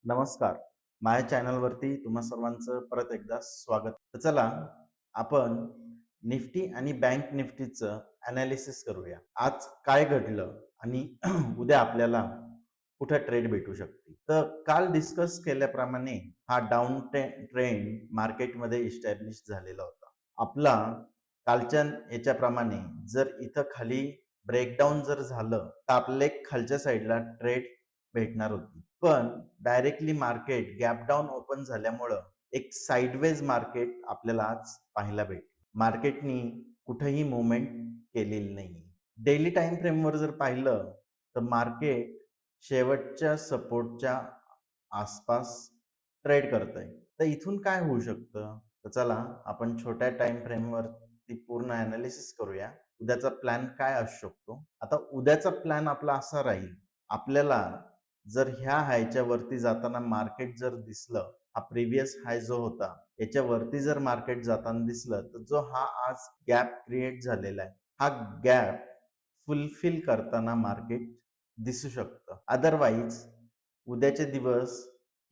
नमस्कार. माझ्या चॅनलवरती तुम्हा सर्वांचं परत एकदा स्वागत. तर चला आपण निफ्टी आणि बँक निफ्टीचं ॲनालिसिस करूया. आज काय घडलं आणि उद्या आपल्याला कुठे ट्रेड भेटू शकते. तर काल डिस्कस केल्याप्रमाणे हा डाउन ट्रेंड मार्केटमध्ये इस्टॅब्लिश झालेला होता. आपला कालच्या याच्याप्रमाणे जर इथं खाली ब्रेकडाऊन जर झालं तर आपल्याला एक खालच्या साईडला ट्रेड भेटणार होती. पण directly market gap down open झाल्यामुळं एक साइडवेज मार्केट आपल्याला आज पाहायला भेटलं. मार्केटनी कुठेही मुवमेंट केलेली नाही. डेली टाइम फ्रेमवर जर पाहिलं तर मार्केट शेवटच्या सपोर्टच्या आसपास ट्रेड करत आहे. तर इथून काय होऊ शकतं? तर चला आपण छोट्या टाइम फ्रेमवरती पूर्ण ॲनालिसिस करूया. उद्याचा प्लॅन काय असू शकतो? आता उद्याचा प्लॅन आपला असा राहील, आपल्याला जर ह्या हायच्या वरती जाताना मार्केट जर दिसलं, हा प्रिव्हियस हाय जो होता याच्या वरती जर मार्केट जाताना दिसलं, तर जो हा आज गॅप क्रिएट झालेला आहे, हा गॅप फुलफिल करताना मार्केट दिसू शकतं. अदरवाईज उद्याचे दिवस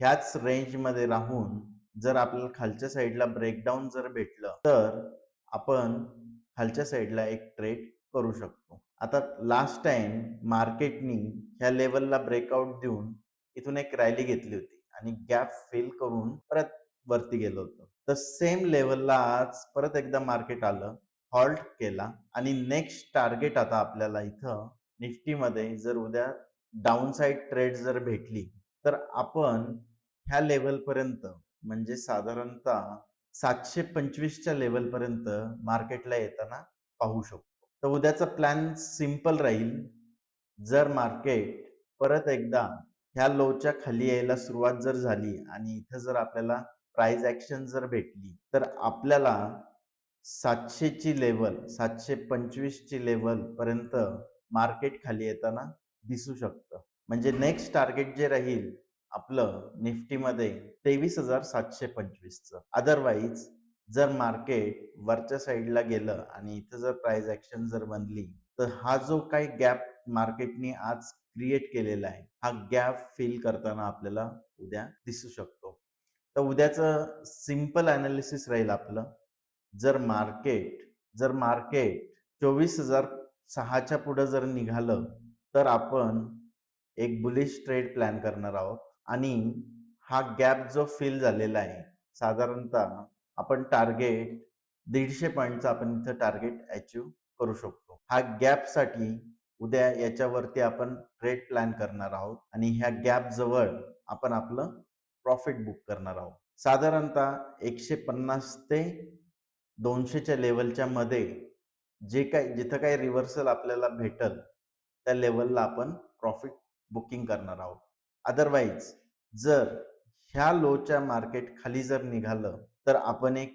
ह्याच रेंजमध्ये राहून जर आपल्याला खालच्या साईडला ब्रेकडाऊन जर भेटलं, तर आपण खालच्या साईडला एक ट्रेड करू शकतो. आता लास्ट टाइम मार्केटनी ह्या लेवलला ब्रेकआउट देऊन इथून एक रॅली घेतली होती आणि गॅप फिल करून परत वरती गेलं होतं. तर सेम लेवलला आज परत एकदा मार्केट आलं, हॉल्ट केला आणि नेक्स्ट टार्गेट आता आपल्याला इथं निफ्टीमध्ये जर उद्या डाऊन साइड ट्रेड जर भेटली, तर आपण ह्या लेवलपर्यंत म्हणजे साधारणतः 725च्या लेवलपर्यंत मार्केटला येताना पाहू शकतो. तर उद्याचा प्लॅन सिंपल राहील. जर मार्केट परत एकदा ह्या लोच्या खाली यायला सुरुवात जर झाली आणि इथं जर आपल्याला प्राइस ॲक्शन जर भेटली, तर आपल्याला 700 ची लेवल 725 ची लेवल पर्यंत मार्केट खाली येताना दिसू शकतं. म्हणजे नेक्स्ट टार्गेट जे राहील आपलं निफ्टीमध्ये 23,725 चं. अदरवाईज जर मार्केट वरच्या साईडला गेलं आणि इथं जर प्राइस ॲक्शन जर बनली, तर हा जो काही गॅप मार्केटने आज क्रिएट केलेला आहे, हा गॅप फिल करताना आपल्याला उद्या दिसू शकतो. तर उद्याचं सिंपल ॲनालिसिस राहील आपलं. जर मार्केट 24,006च्या पुढे जर निघालं, तर आपण एक बुलिश ट्रेड प्लॅन करणार आहोत आणि हा गॅप जो फिल झालेला आहे, साधारणतः आपण टार्गेट 150 पॉईंटचा आपण इथं टार्गेट अचीव्ह करू शकतो. हा गॅपसाठी उद्या याच्यावरती आपण ट्रेड प्लॅन करणार आहोत आणि ह्या गॅप जवळ आपण आपलं प्रॉफिट बुक करणार आहोत. साधारणतः 150 ते 200च्या लेवलच्या मध्ये जिथं काही रिव्हर्सल आपल्याला भेटल, त्या लेवलला आपण प्रॉफिट बुकिंग करणार आहोत. अदरवाईज जर ह्या लोच्या मार्केट खाली जर निघालं, तर आपण एक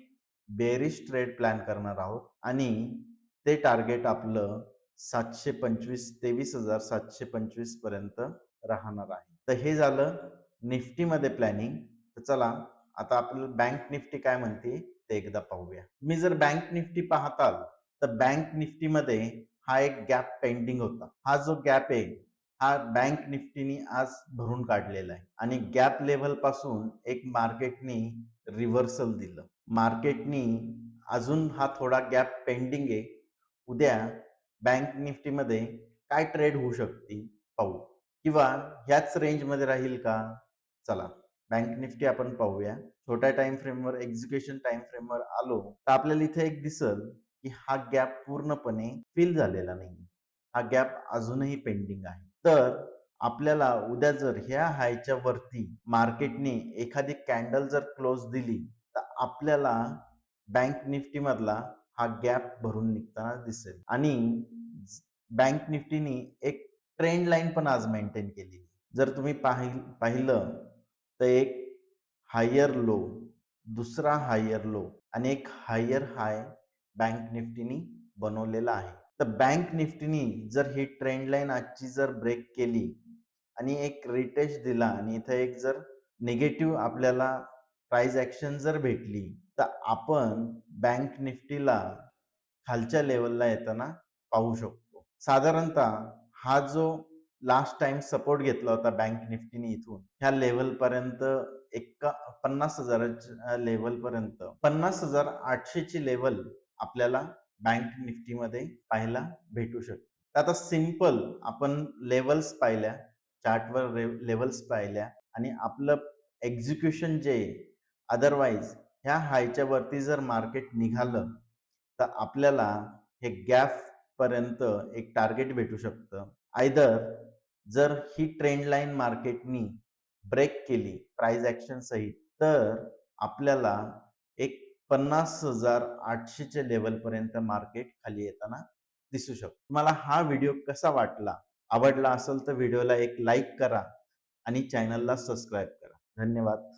बेरिश ट्रेड प्लॅन करणार आहोत आणि ते टार्गेट आपलं 725 23,725 पर्यंत राहणार आहे. तर हे झालं निफ्टीमध्ये प्लॅनिंग. तर चला आता आपल्याला बँक निफ्टी काय म्हणते ते एकदा पाहूया. तुम्ही जर बँक निफ्टी पाहताल, तर बँक निफ्टीमध्ये हा एक गॅप पेंडिंग होता. हा जो गॅप आहे, हा बँक निफ्टीनी आज भरून काढलेला आहे आणि गॅप लेवल पासून एक मार्केटनी रिव्हर्सल दिलं. मार्केटनी अजून हा थोडा गॅप पेंडिंग आहे. उद्या बँक निफ्टीमध्ये काय ट्रेड होऊ शकते पाहू, किंवा ह्याच रेंजमध्ये राहील का? चला बँक निफ्टी आपण पाहूया. छोट्या टाइम फ्रेमवर एक्झिक्युशन टाइम फ्रेमवर आलो, तर आपल्याला इथे एक दिसल की हा गॅप पूर्णपणे फिल झालेला नाही. हा गॅप अजूनही पेंडिंग आहे. तर आपल्याला उद्या जर ह्या हायच्या वरती मार्केटने एखादी कॅन्डल जर क्लोज दिली, तर आपल्याला बँक निफ्टी मधला हा गॅप भरून निघताना दिसेल आणि बँक निफ्टीने एक ट्रेंड लाईन पण आज मेंटेन केली. जर तुम्ही पाहिलं तर एक हायर लो, दुसरा हायर लो आणि एक हायर हाय बँक निफ्टीनी बनवलेला आहे. तर बँक निफ्टीनी जर ही ट्रेंड लाईन आजची जर ब्रेक केली आणि एक रिटेस्ट दिला आणि इथे एक जर निगेटिव्ह आपल्याला प्राइस ॲक्शन जर भेटली, तर आपण बँक निफ्टीला खालच्या लेवलला येताना पाहू शकतो. साधारणतः हा जो लास्ट टाइम सपोर्ट घेतला होता बँक निफ्टीने इथून ह्या लेवल पर्यंत, 50,000च्या लेवल पर्यंत 50,800 ची लेवल आपल्याला बँक निफ्टीमध्ये पाहायला भेटू शकते. आता सिंपल आपण लेवल्स पाहिल्या, चार्टवर लेवल्स पाहिल्या आणि आपलं एक्झिक्युशन जे अदरवाईज ह्या हायच्या वरती जर मार्केट निघालं तर आपल्याला हे गॅप पर्यंत एक टार्गेट भेटू शकतं. आयदर जर ही ट्रेंड लाईन मार्केटनी ब्रेक केली प्राइस ऍक्शन सहित, तर आपल्याला एक 50,800 च्या लेवल पर्यंत मार्केट खाली येताना दिसू शकतो. तुम्हाला हा व्हिडिओ कसा वाटला? आवडला असेल तर व्हिडिओला एक लाईक करा आणि चॅनलला सबस्क्राईब करा. धन्यवाद.